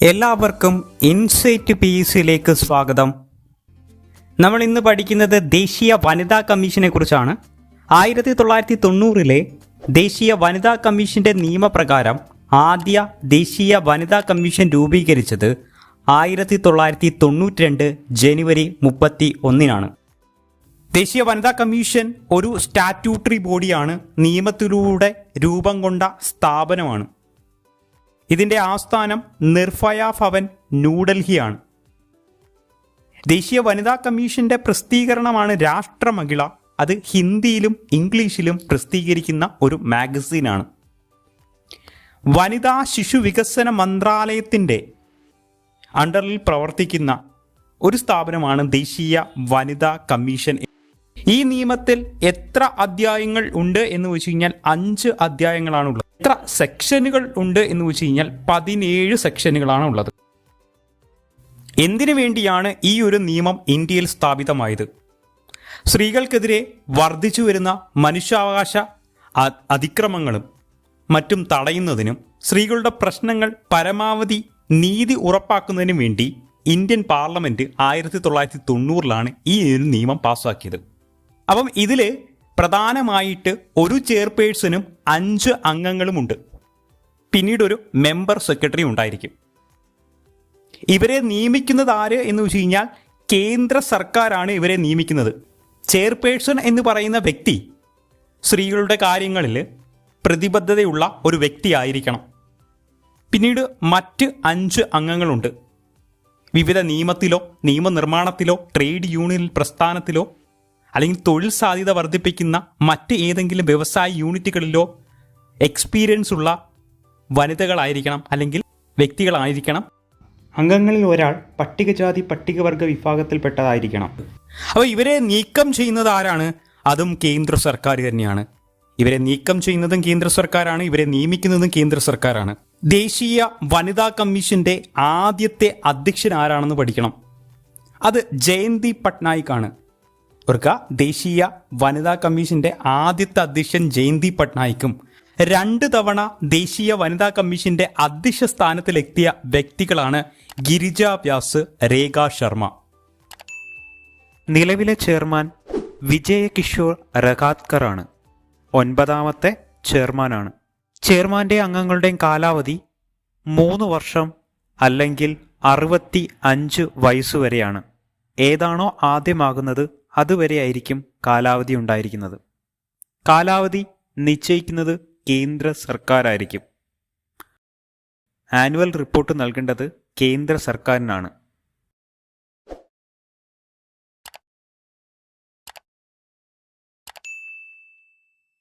എല്ലാവർക്കും ഇൻസൈറ്റ് PSCയിലേക്ക് സ്വാഗതം. നമ്മൾ ഇന്ന് പഠിക്കുന്നത് ദേശീയ വനിതാ കമ്മീഷനെ കുറിച്ചാണ്. 1990 ദേശീയ വനിതാ കമ്മീഷന്റെ നിയമപ്രകാരം ആദ്യ ദേശീയ വനിതാ കമ്മീഷൻ രൂപീകരിച്ചത് 1992 ജനുവരി 31. ദേശീയ വനിതാ കമ്മീഷൻ ഒരു സ്റ്റാറ്റ്യൂട്ടറി ബോഡിയാണ്, നിയമത്തിലൂടെ രൂപം കൊണ്ട സ്ഥാപനമാണ്. ഇതിൻ്റെ ആസ്ഥാനം നിർഭയ ഭവൻ ന്യൂഡൽഹിയാണ്. ദേശീയ വനിതാ കമ്മീഷന്റെ പ്രസിദ്ധീകരണമാണ് രാഷ്ട്രമഹിള. അത് ഹിന്ദിയിലും ഇംഗ്ലീഷിലും പ്രസിദ്ധീകരിക്കുന്ന ഒരു മാഗസീനാണ്. വനിതാ ശിശു വികസന മന്ത്രാലയത്തിൻ്റെ അണ്ടറിൽ പ്രവർത്തിക്കുന്ന ഒരു സ്ഥാപനമാണ് ദേശീയ വനിതാ കമ്മീഷൻ. ഈ നിയമത്തിൽ എത്ര അധ്യായങ്ങൾ ഉണ്ട് എന്ന് വെച്ച് കഴിഞ്ഞാൽ 5 അധ്യായങ്ങളാണുള്ളത്. എത്ര സെക്ഷനുകൾ ഉണ്ട് എന്ന് വെച്ച് കഴിഞ്ഞാൽ 17 സെക്ഷനുകളാണ് ഉള്ളത്. എന്തിനു വേണ്ടിയാണ് ഈ ഒരു നിയമം ഇന്ത്യയിൽ സ്ഥാപിതമായത്? സ്ത്രീകൾക്കെതിരെ വർദ്ധിച്ചു വരുന്ന മനുഷ്യാവകാശ അതിക്രമങ്ങളും മറ്റും തടയുന്നതിനും സ്ത്രീകളുടെ പ്രശ്നങ്ങൾ പരമാവധി നീതി ഉറപ്പാക്കുന്നതിനും വേണ്ടി ഇന്ത്യൻ പാർലമെൻറ്റ് 1990 ഈ ഒരു നിയമം പാസ്സാക്കിയത്. അപ്പം ഇതിൽ പ്രധാനമായിട്ട് ഒരു ചെയർപേഴ്സണും 5 അംഗങ്ങളുമുണ്ട്. പിന്നീട് ഒരു മെമ്പർ സെക്രട്ടറി ഉണ്ടായിരിക്കും. ഇവരെ നിയമിക്കുന്നത് ആര് എന്ന് വെച്ച് കഴിഞ്ഞാൽ കേന്ദ്ര സർക്കാരാണ് ഇവരെ നിയമിക്കുന്നത്. ചെയർപേഴ്സൺ എന്ന് പറയുന്ന വ്യക്തി സ്ത്രീകളുടെ കാര്യങ്ങളിൽ പ്രതിബദ്ധതയുള്ള ഒരു വ്യക്തിയായിരിക്കണം. പിന്നീട് മറ്റ് 5 അംഗങ്ങളുണ്ട്. വിവിധ നിയമത്തിലോ നിയമനിർമ്മാണത്തിലോ ട്രേഡ് യൂണിയൻ പ്രസ്ഥാനത്തിലോ അല്ലെങ്കിൽ തൊഴിൽ സാധ്യത വർദ്ധിപ്പിക്കുന്ന മറ്റ് ഏതെങ്കിലും വ്യവസായ യൂണിറ്റുകളിലോ എക്സ്പീരിയൻസ് ഉള്ള വനിതകളായിരിക്കണം അല്ലെങ്കിൽ വ്യക്തികളായിരിക്കണം. അംഗങ്ങളിൽ ഒരാൾ പട്ടികജാതി പട്ടികവർഗ വിഭാഗത്തിൽപ്പെട്ടതായിരിക്കണം. അപ്പോൾ ഇവരെ നീക്കം ചെയ്യുന്നത് ആരാണ്? അതും കേന്ദ്ര സർക്കാർ തന്നെയാണ്. ഇവരെ നീക്കം ചെയ്യുന്നതും കേന്ദ്ര സർക്കാരാണ്, ഇവരെ നിയമിക്കുന്നതും കേന്ദ്ര സർക്കാരാണ്. ദേശീയ വനിതാ കമ്മീഷന്റെ ആദ്യത്തെ അധ്യക്ഷൻ ആരാണെന്ന് പഠിക്കണം. അത് ജയന്തി പട്നായിക് ആണ്. ഓർക്കുക, ദേശീയ വനിതാ കമ്മീഷന്റെ ആദ്യത്തെ അധ്യക്ഷൻ ജയന്തി പട്നായിക്കും 2 തവണ ദേശീയ വനിതാ കമ്മീഷന്റെ അധ്യക്ഷ സ്ഥാനത്തിലെത്തിയ വ്യക്തികളാണ് ഗിരിജ വ്യാസ്, രേഖ ശർമ്മ. നിലവിലെ ചെയർമാൻ വിജയകിഷോർ റഗാത്കർ ആണ്. 9ാമത്തെ ചെയർമാനാണ്. ചെയർമാൻ്റെ അംഗങ്ങളുടെയും കാലാവധി 3 വർഷം അല്ലെങ്കിൽ 65 വയസ്സുവരെയാണ്. ഏതാണോ ആദ്യമാകുന്നത് അതുവരെയായിരിക്കും കാലാവധി ഉണ്ടായിരിക്കുന്നത്. കാലാവധി നിശ്ചയിക്കുന്നത് കേന്ദ്ര സർക്കാരായിരിക്കും. ആനുവൽ റിപ്പോർട്ട് നൽകേണ്ടത് കേന്ദ്ര സർക്കാരിനാണ്.